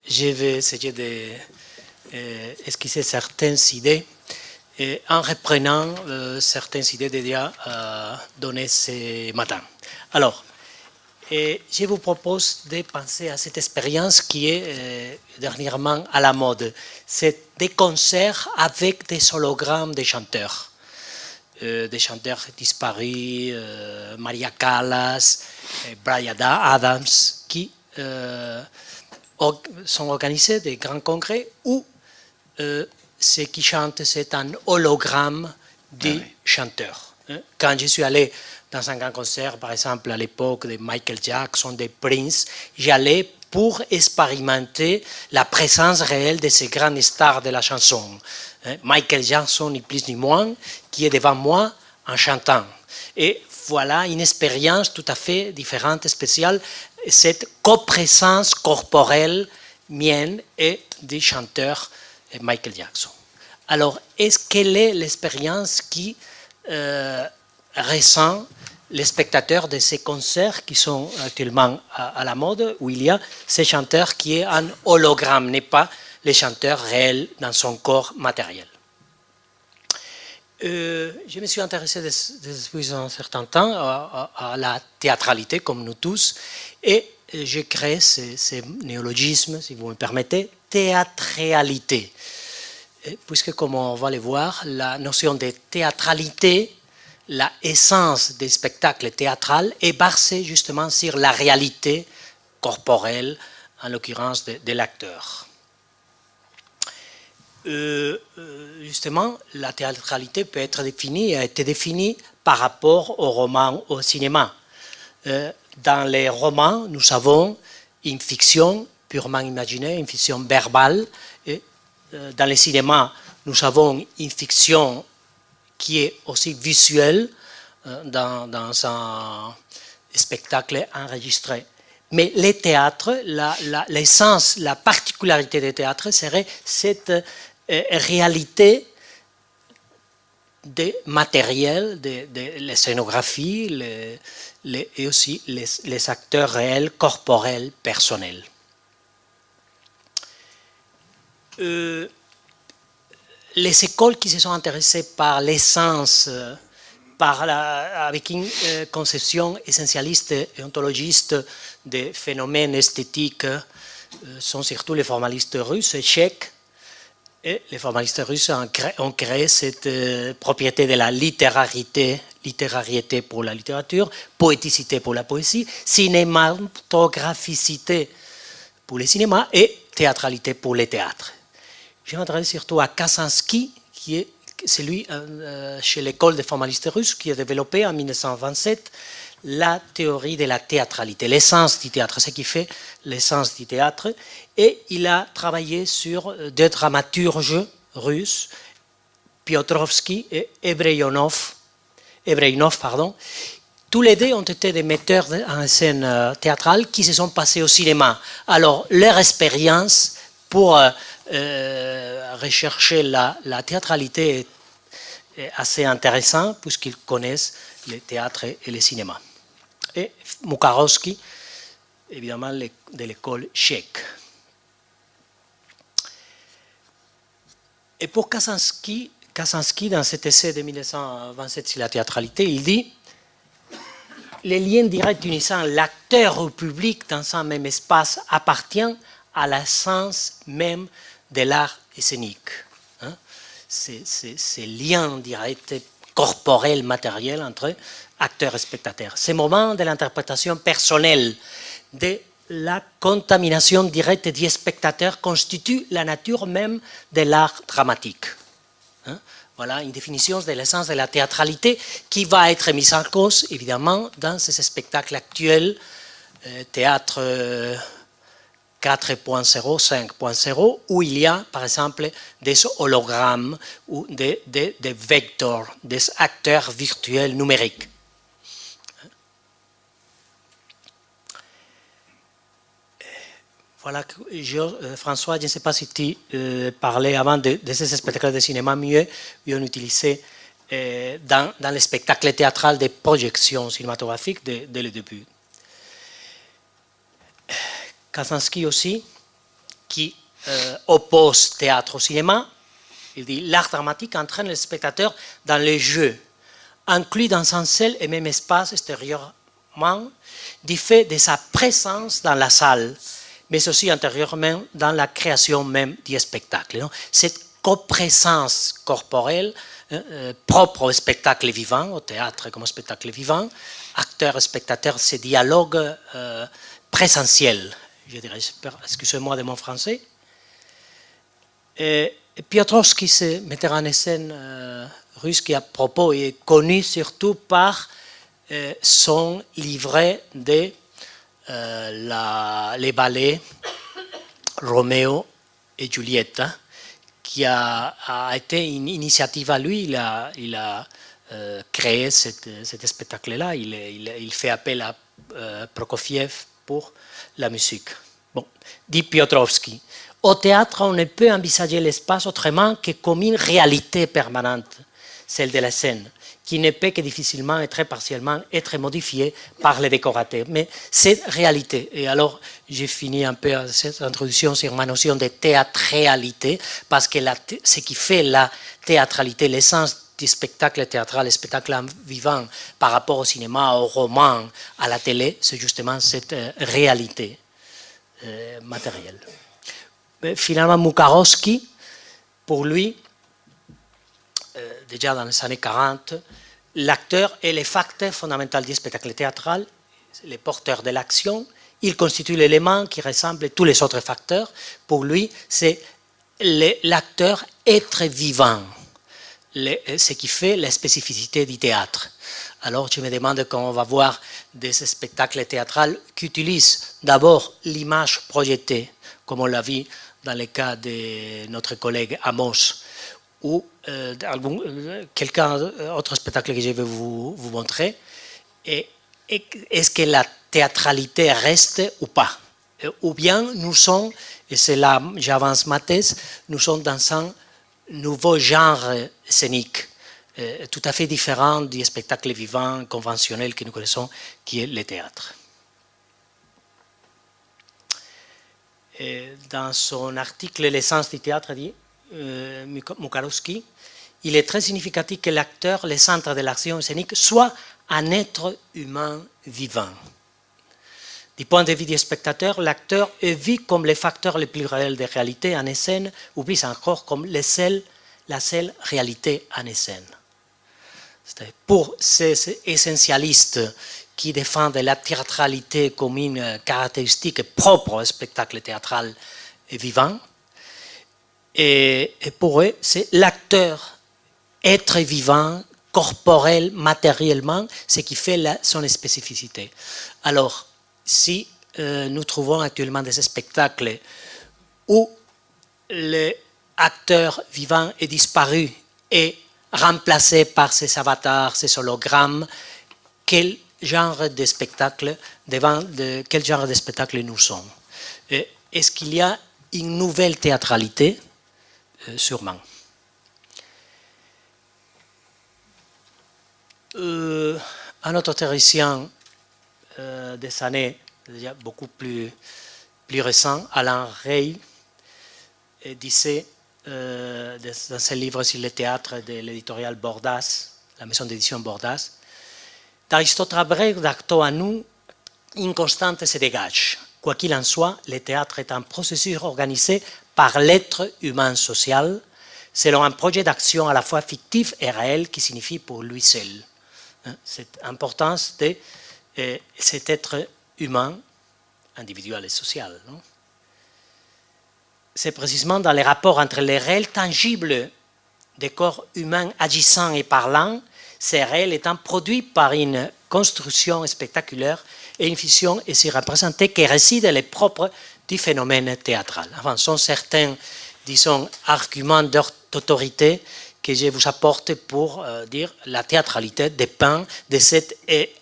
je vais essayer d'esquisser certaines idées en reprenant certaines idées déjà données ce matin. Alors, je vous propose de penser à cette expérience qui est dernièrement à la mode. C'est des concerts avec des hologrammes des chanteurs. Des chanteurs disparus, Maria Callas, Bryan Adams, qui sont organisés des grands congrès où ce qui chante, c'est un hologramme du chanteur. Quand je suis allé dans un grand concert, par exemple à l'époque de Michael Jackson, de Prince, j'allais pour expérimenter la présence réelle de ces grandes stars de la chanson. Michael Jackson, ni plus ni moins, qui est devant moi en chantant. Et voilà une expérience tout à fait différente, spéciale, cette coprésence corporelle mienne et du chanteur Michael Jackson. Alors, quelle est l'expérience qui ressent les spectateurs de ces concerts qui sont actuellement à la mode, où il y a ces chanteurs qui est un hologramme, n'est pas les chanteurs réels dans son corps matériel. Je me suis intéressé depuis un certain temps à la théâtralité, comme nous tous, et j'ai créé ce néologisme, si vous me permettez, théâtralité. Puisque, comme on va le voir, la notion de théâtralité, la essence des spectacles théâtrales est basée justement sur la réalité corporelle, en l'occurrence de l'acteur. Justement, la théâtralité peut être définie, a été définie par rapport au roman, au cinéma. Dans les romans, nous avons une fiction purement imaginaire, une fiction verbale. Et dans le cinéma, nous avons une fiction qui est aussi visuelle dans un spectacle enregistré. Mais les théâtres, l'essence, la particularité des théâtres serait cette réalité des matériels, de la scénographie et aussi les acteurs réels, corporels, personnels. Les écoles qui se sont intéressées par l'essence, avec une conception essentialiste et ontologiste des phénomènes esthétiques, sont surtout les formalistes russes et tchèques. Et les formalistes russes ont créé cette propriété de la littérarité pour la littérature, poéticité pour la poésie, cinématographicité pour le cinéma et théâtralité pour les théâtres. Je m'intéresse surtout à Kazansky, qui est celui chez l'école des formalistes russes qui a développé en 1927 la théorie de la théâtralité, l'essence du théâtre, ce qui fait l'essence du théâtre. Et il a travaillé sur deux dramaturges russes, Piotrowski et Ebreinov. Tous les deux ont été des metteurs en scène théâtrale qui se sont passés au cinéma. Alors, leur expérience pour rechercher la théâtralité est assez intéressante puisqu'ils connaissent le théâtre et le cinéma. Et Mukarovsky, évidemment, de l'école tchèque. Et pour Kazansky, dans cet essai de 1927 sur la théâtralité, il dit « Les liens directs unissant l'acteur au public dans un même espace appartiennent à l'essence même de l'art scénique. » Ces liens directs, corporels, matériels entre acteurs et spectateurs. Ces moments de l'interprétation personnelle, de la contamination directe du spectateur constituent la nature même de l'art dramatique. Voilà une définition de l'essence de la théâtralité qui va être mise en cause, évidemment, dans ces spectacles actuels, théâtre 4.0, 5.0, où il y a, par exemple, des hologrammes ou des vecteurs, des acteurs virtuels numériques. Voilà, François, je ne sais pas si tu parlais avant de ces spectacles de cinéma mieux, où on utilisait dans les spectacles théâtrales des projections cinématographiques dès le début. Kazansky aussi, qui oppose théâtre au cinéma. Il dit l'art dramatique entraîne le spectateur dans le jeu, inclus dans un seul et même espace extérieurement, du fait de sa présence dans la salle, mais aussi intérieurement dans la création même du spectacle. Cette coprésence corporelle propre au spectacle vivant, au théâtre comme spectacle vivant, acteur et spectateur, ce dialogue présentiel, je dirais, excusez-moi de mon français. Et Piotrowski, ce metteur en scène russe qui à propos est connu surtout par son livret de les ballets Roméo et Juliette, qui a été une initiative à lui. Il a créé cet spectacle-là. Il fait appel à Prokofiev pour la musique. Bon, dit Piotrowski. Au théâtre, on ne peut envisager l'espace autrement que comme une réalité permanente, celle de la scène, qui ne peut que difficilement et très partiellement être modifiée par les décorateurs. Mais cette réalité, et alors j'ai fini un peu cette introduction sur ma notion de théâtralité, parce que ce qui fait la théâtralité, l'essence du spectacle théâtral, le spectacle vivant par rapport au cinéma, au roman, à la télé, c'est justement cette réalité matérielle. Mais finalement, Mukarowski, pour lui, déjà dans les années 40, l'acteur est le facteur fondamental du spectacle théâtral, le porteur de l'action. Il constitue l'élément qui ressemble à tous les autres facteurs. Pour lui, c'est l'acteur être vivant, ce qui fait la spécificité du théâtre. Alors je me demande quand on va voir des spectacles théâtraux qui utilisent d'abord l'image projetée, comme on l'a vu dans le cas de notre collègue Amos, ou autre spectacle que je vais vous montrer, est-ce que la théâtralité reste ou pas? Ou bien nous sommes, et c'est là j'avance ma thèse, nous sommes dans un nouveau genre scénique, tout à fait différent du spectacle vivant conventionnel que nous connaissons, qui est le théâtre. Dans son article L'essence du théâtre, dit Mukarowski, il est très significatif que l'acteur, le centre de l'action scénique, soit un être humain vivant. Du point de vue du spectateur, l'acteur est vu comme le facteur le plus réel de réalité en scène, ou plus encore comme la seule réalité en scène. Pour ces essentialistes qui défendent la théâtralité comme une caractéristique propre au spectacle théâtral vivant, et pour eux, c'est l'acteur, être vivant, corporel, matériellement, ce qui fait son spécificité. Alors, si nous trouvons actuellement des spectacles où l'acteur vivant est disparu et remplacé par ces avatars, ces hologrammes, quel genre de spectacle, quel genre de spectacle nous sommes? Est-ce qu'il y a une nouvelle théâtralité? Sûrement. Un autre théoricien des années déjà beaucoup plus récents, Alain Rey, disait dans ses livres sur le théâtre de l'éditorial Bordas, la maison d'édition Bordas, d'Aristote Abreu d'acto à nous, une constante se dégage. Quoi qu'il en soit, le théâtre est un processus organisé par l'être humain social, selon un projet d'action à la fois fictif et réel qui signifie pour lui seul. Cette importance de cet être humain, individuel et social. C'est précisément dans les rapports entre les réels tangibles des corps humains agissant et parlant, ces réels étant produits par une construction spectaculaire et une fiction ainsi représentée qui réside les propres du phénomène théâtral. Enfin, ce sont certains, disons, arguments d'autorité que je vous apporte pour dire la théâtralité dépend de cet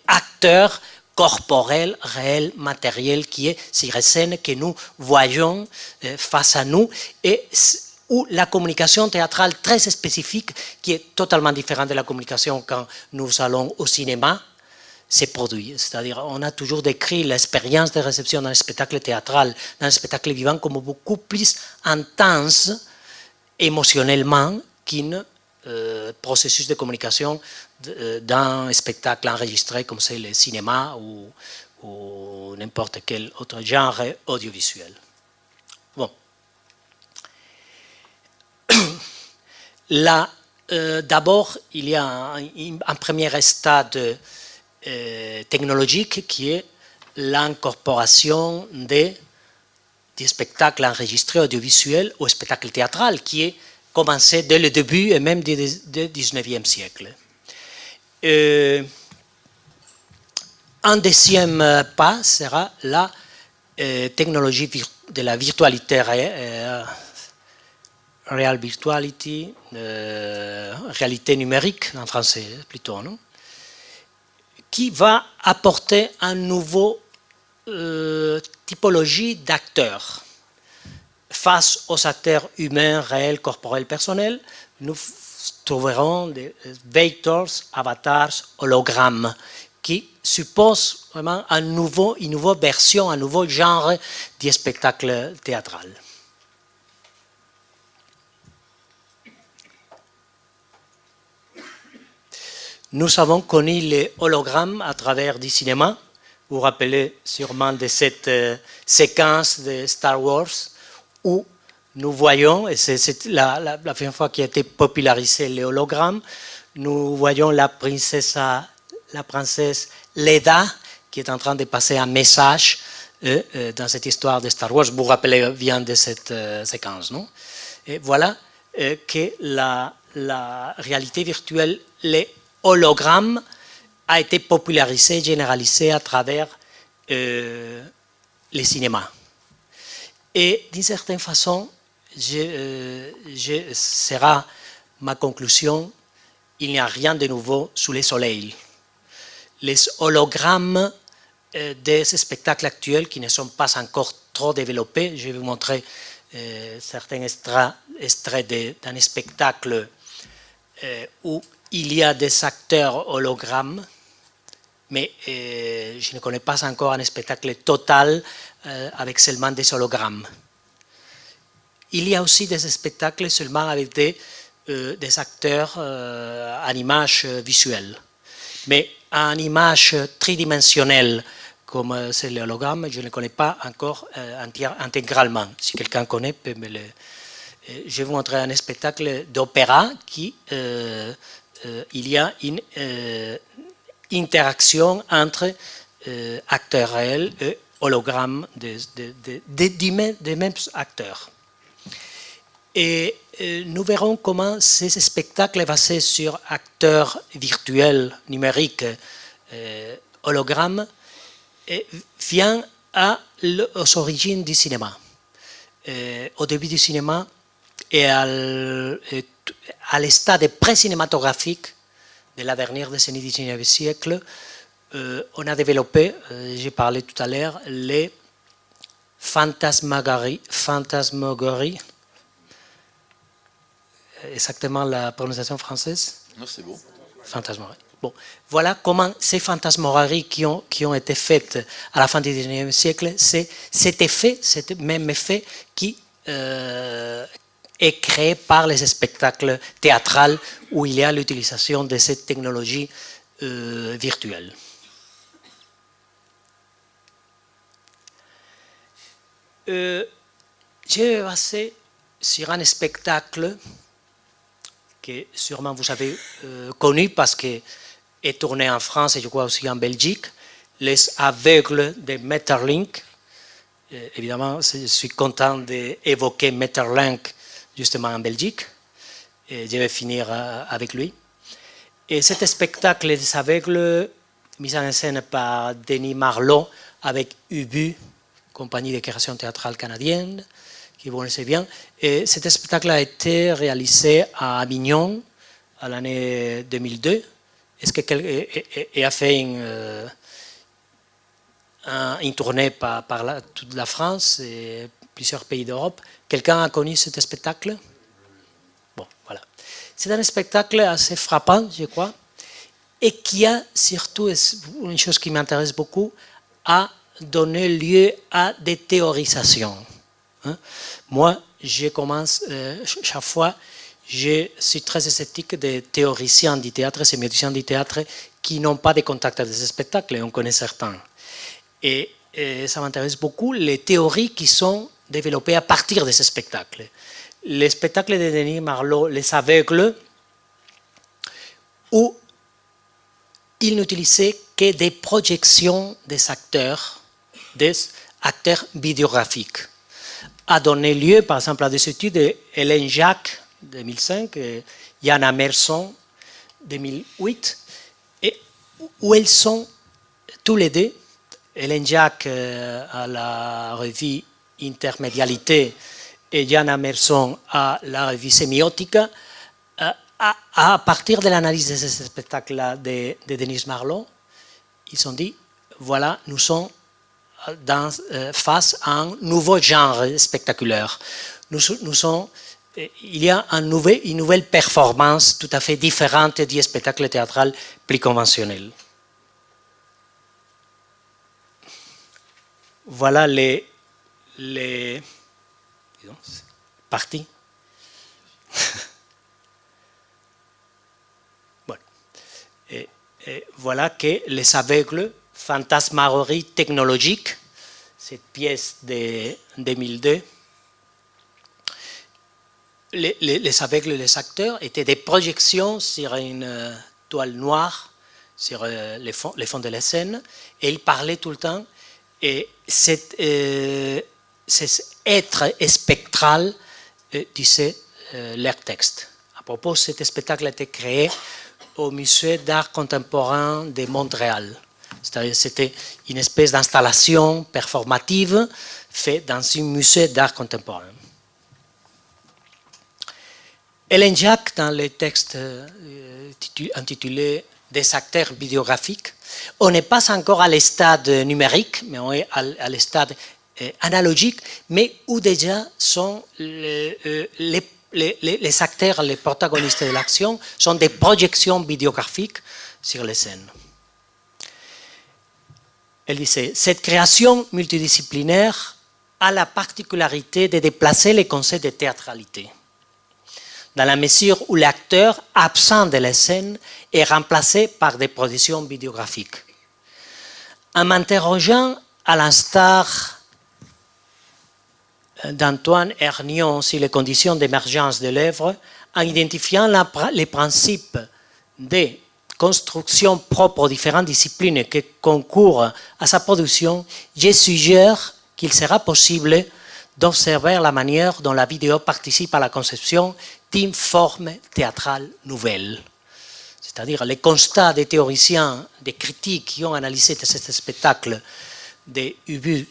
acteur corporel, réel, matériel qui est sur scène que nous voyons face à nous et ou la communication théâtrale très spécifique qui est totalement différente de la communication quand nous allons au cinéma. s'est produit. C'est-à-dire, on a toujours décrit l'expérience de réception d'un spectacle théâtral, d'un spectacle vivant, comme beaucoup plus intense émotionnellement qu'un processus de communication d'un spectacle enregistré comme c'est le cinéma ou n'importe quel autre genre audiovisuel. Bon. Là, d'abord, il y a un premier stade technologique qui est l'incorporation des spectacles enregistrés audiovisuels au spectacle théâtral qui est commencé dès le début et même du 19e siècle. Un deuxième pas sera la technologie de la virtualité real virtuality, réalité numérique en français plutôt, non? Qui va apporter un nouveau typologie d'acteurs. Face aux acteurs humains, réels, corporels, personnels, nous trouverons des vectors, avatars, hologrammes, qui supposent vraiment une nouvelle version, un nouveau genre de spectacle théâtral. Nous avons connu les hologrammes à travers du cinéma. Vous vous rappelez sûrement de cette séquence de Star Wars où nous voyons, et c'est la première fois qu'il a été popularisé les hologrammes, nous voyons la princesse Leia qui est en train de passer un message dans cette histoire de Star Wars. Vous vous rappelez bien de cette séquence, non? Et voilà que la réalité virtuelle, les hologrammes, a été popularisé, généralisé à travers les cinémas. Et d'une certaine façon, sera ma conclusion, il n'y a rien de nouveau sous le soleil. Les hologrammes des spectacles actuels qui ne sont pas encore trop développés, je vais vous montrer certains extraits d'un spectacle où il y a des acteurs hologrammes, mais je ne connais pas encore un spectacle total avec seulement des hologrammes. Il y a aussi des spectacles seulement avec des acteurs en image visuelle. Mais en image tridimensionnelle, comme c'est l'hologramme, je ne connais pas encore intégralement. Si quelqu'un connaît, peut me le... Je vais vous montrer un spectacle d'opéra qui... il y a une interaction entre acteurs réels et hologrammes des mêmes acteurs. Et nous verrons comment ces spectacles basés sur acteurs virtuels, numériques, hologrammes, viennent aux origines du cinéma. Au début du cinéma et à l'état pré-cinématographique de la dernière décennie du XIXe siècle, on a développé, j'ai parlé tout à l'heure, les fantasmagories, exactement la prononciation française? Non, c'est bon. Fantasmagorie. Bon, voilà comment ces fantasmagories qui ont été faites à la fin du XIXe siècle, c'est cet effet, cet même effet qui est créé par les spectacles théâtraux où il y a l'utilisation de cette technologie virtuelle. Je vais passer sur un spectacle que sûrement vous avez connu parce qu'il est tourné en France et je crois aussi en Belgique, Les Aveugles de Maeterlinck. Évidemment, je suis content d'évoquer Maeterlinck justement en Belgique et je vais finir avec lui. Et cet spectacle des aveugles, mis en scène par Denis Marlot avec Ubu, compagnie de création théâtrale canadienne, qui vous connaissez bien. Et cet spectacle a été réalisé à Avignon à l'année 2002 et a fait une tournée par toute la France et plusieurs pays d'Europe. Quelqu'un a connu cet spectacle? Bon, voilà. C'est un spectacle assez frappant, je crois. et qui a surtout, une chose qui m'intéresse beaucoup, a donné lieu à des théorisations. Moi, je commence chaque fois, je suis très sceptique des théoriciens du théâtre, ces musiciens du théâtre qui n'ont pas de contact avec ces spectacles, on connaît certains. Et ça m'intéresse beaucoup, les théories qui sont développées à partir de ces spectacles. Les spectacles de Denis Marlot, Les Aveugles, où il n'utilisait que des projections des acteurs vidéographiques, a donné lieu, par exemple, à des études d'Hélène Jacques, 2005, et Yann Amerson, 2008, et où elles sont tous les deux, Hélène Jacques à la revue Intermédialité et Yann Amerson à la revue Sémiotica, à partir de l'analyse de ce spectacle-là de Denis Marlot, ils ont dit, voilà, nous sommes face à un nouveau genre spectaculaire. Il y a une nouvelle performance tout à fait différente du spectacle théâtral plus conventionnel. Voilà les parties. Voilà. Et voilà que Les Aveugles, fantasmagorie technologique, cette pièce de 2002, les aveugles, les acteurs, étaient des projections sur une toile noire, sur les fonds de la scène, et ils parlaient tout le temps. Et cet être spectral disait leur texte. À propos, cet spectacle a été créé au Musée d'art contemporain de Montréal. C'est-à-dire c'était une espèce d'installation performative faite dans un musée d'art contemporain. Hélène Jacques, dans le texte intitulé « Des acteurs vidéographiques », on n'est pas encore à stade numérique, mais on est à stade analogique, mais où déjà sont les acteurs, les protagonistes de l'action, sont des projections vidéographiques sur les scènes. Elle disait, cette création multidisciplinaire a la particularité de déplacer les concepts de théâtralité, dans la mesure où l'acteur absent de la scène est remplacé par des productions vidéographiques. En m'interrogeant à l'instar d'Antoine Hernion sur les conditions d'émergence de l'œuvre, en identifiant les principes des constructions propres aux différentes disciplines qui concourent à sa production, je suggère qu'il sera possible d'observer la manière dont la vidéo participe à la conception d'une forme théâtrale nouvelle. C'est-à-dire les constats des théoriciens, des critiques qui ont analysé ce spectacle de Ubu,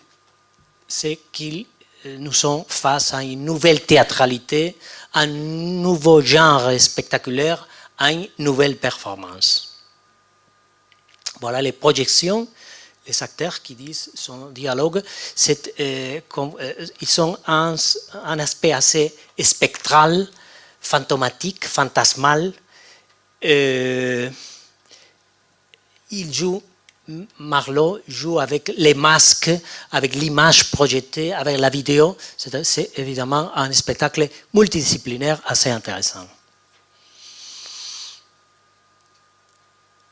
c'est qu'ils nous sommes face à une nouvelle théâtralité, à un nouveau genre spectaculaire, à une nouvelle performance. Voilà les projections, les acteurs qui disent son dialogue, ils ont un aspect assez spectral, fantomatique, fantasmal. Marlot joue avec les masques, avec l'image projetée, avec la vidéo. C'est évidemment un spectacle multidisciplinaire assez intéressant.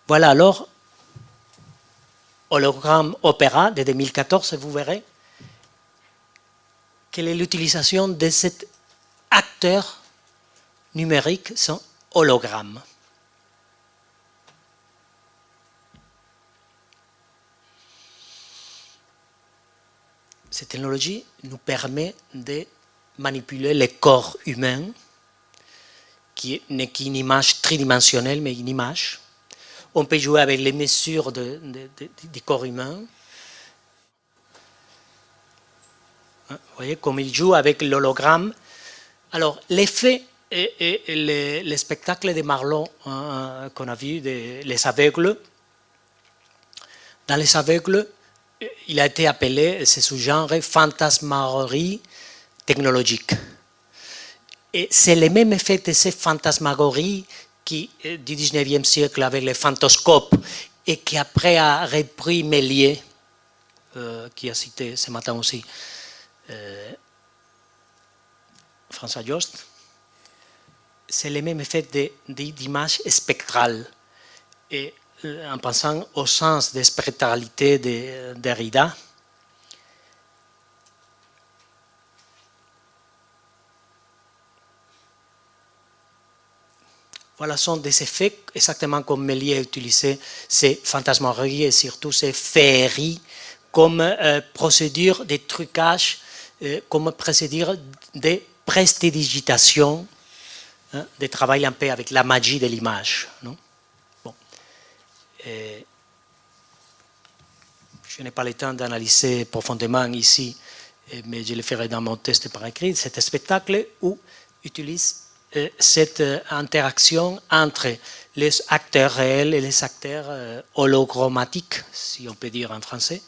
Voilà alors, hologramme opéra de 2014, vous verrez quelle est l'utilisation de cet acteur numérique, son hologramme. Cette technologie nous permet de manipuler le corps humain, qui n'est qu'une image tridimensionnelle, mais une image. On peut jouer avec les mesures du corps humain. Vous voyez, comme il joue avec l'hologramme. Alors, l'effet et le spectacle de Marlot qu'on a vu, Les Aveugles. Dans Les Aveugles, il a été appelé, ce sous-genre, fantasmagorie technologique. Et c'est le même effet de ces fantasmagories du 19e siècle avec les fantoscopes et qui après a repris Méliès, qui a cité ce matin aussi François Jost, c'est le même effet d'image spectrale. Et en pensant au sens de spectralité de Derrida, voilà, sont des effets exactement comme Méliès utilisait ces fantasmagories et surtout ces féeries comme procédure de trucage, comme procédure de prestidigitation, de travail un peu avec la magie de l'image. Bon. Je n'ai pas le temps d'analyser profondément ici, mais je le ferai dans mon texte par écrit, cet spectacle où utilise cette interaction entre les acteurs réels et les acteurs hologrammatiques, si on peut dire en français.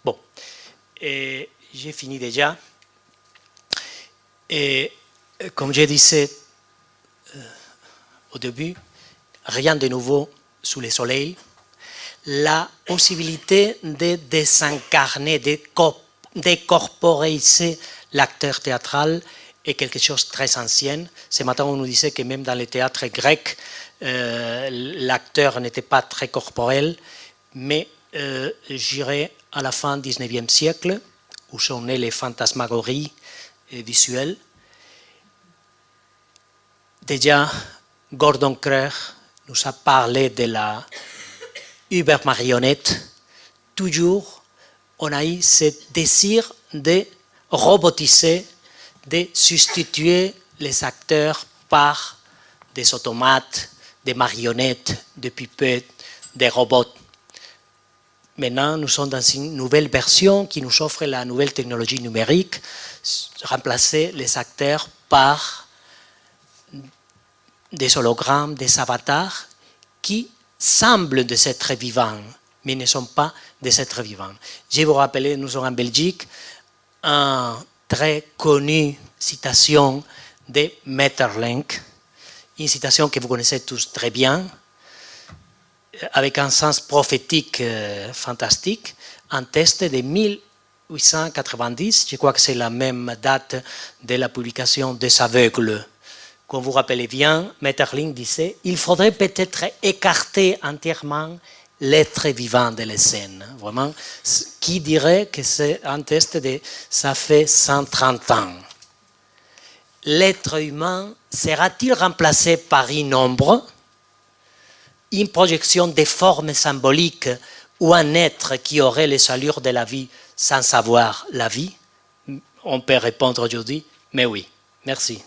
Bon, j'ai fini déjà. Et comme je disais au début, rien de nouveau sous le soleil. La possibilité de désincarner, de décorporéiser l'acteur théâtral est quelque chose de très ancien. Ce matin, on nous disait que même dans les théâtres grecs, l'acteur n'était pas très corporel, mais j'irai à la fin du 19e siècle, où sont nées les fantasmagories visuelles. Déjà, Gordon Craig nous a parlé de la Uber-marionnette. Toujours, on a eu ce désir de robotiser, de substituer les acteurs par des automates, des marionnettes, des pupettes, des robots. Maintenant, nous sommes dans une nouvelle version qui nous offre la nouvelle technologie numérique, remplacer les acteurs par des hologrammes, des avatars qui semblent des êtres vivants, mais ne sont pas des êtres vivants. Je vais vous rappeler, nous sommes en Belgique, une très connue citation de Maeterlinck, une citation que vous connaissez tous très bien, avec un sens prophétique fantastique, un texte de 1890, je crois que c'est la même date de la publication des aveugles. Comme vous vous rappelez bien, Maeterlinck disait « Il faudrait peut-être écarter entièrement l'être vivant de la scène. » Vraiment, qui dirait que c'est un texte de « ça fait 130 ans ». L'être humain sera-t-il remplacé par une ombre, une projection des formes symboliques ou un être qui aurait les allures de la vie sans savoir la vie? On peut répondre aujourd'hui, mais oui. Merci.